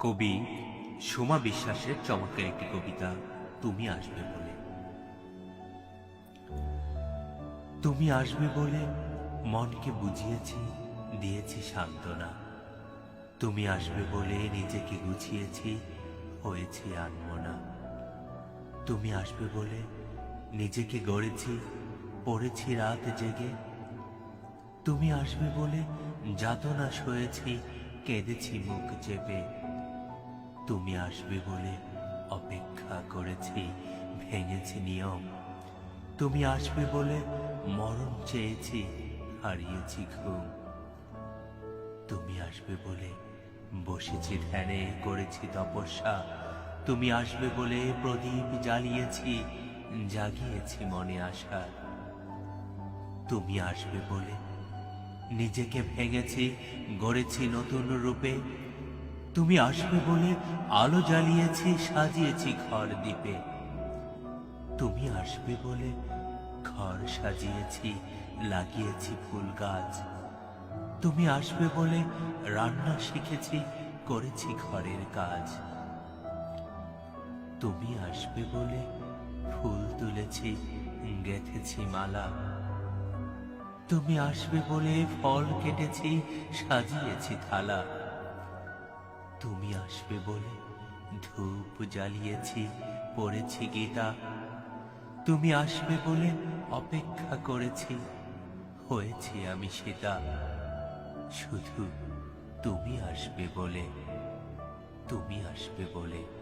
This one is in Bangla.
কবি সোমা বিশ্বাসের চমৎকার একটি কবিতা, তুমি আসবে বলে। তুমি আসবে বলে মনকে বুঝিয়েছি, দিয়েছি সান্ত্বনা। তুমি আসবে বলে নিজেকে গুছিয়েছি, হয়েছি আনমনা। তুমি আসবে বলে নিজেকে গড়েছি, পড়েছি রাত জেগে। তুমি আসবে বলে যাতনা সয়েছি, কেঁদেছি মুখ চেপে। তুমি আসবে বলে অপেক্ষা করেছি, ভেঙেছি নিয়ম। তুমি আসবে বলে মরণ চেয়েছি, হারিয়েছি ঘুম। তুমি আসবে বলে বসেছি ধ্যানে, করেছি তপস্যা। তুমি আসবে বলে প্রদীপ জ্বালিয়েছি, জাগিয়েছি মনে আশা। তুমি আসবে বলে নিজেকে ভেঙেছি, গড়েছি নতুন রূপে। তুমি আসবে বলে আলো জ্বালিয়েছি, সাজিয়েছি ঘর দ্বীপে। তুমি আসবে বলে ঘর সাজিয়েছি, লাগিয়েছি ফুল গাছ। তুমি আসবে বলে রান্না শিখেছি, করেছি ঘরের কাজ। তুমি আসবে বলে ফুল তুলেছি, গেঁথেছি মালা। তুমি আসবে বলে ফল কেটেছি, সাজিয়েছি থালা। তুমি আসবে বলে ধূপ জ্বালিয়েছি, পড়েছি গীতা। তুমি আসবে বলে অপেক্ষা করেছি, হয়েছি আমি সীতা। শুধু তুমি আসবে বলে, তুমি আসবে বলে।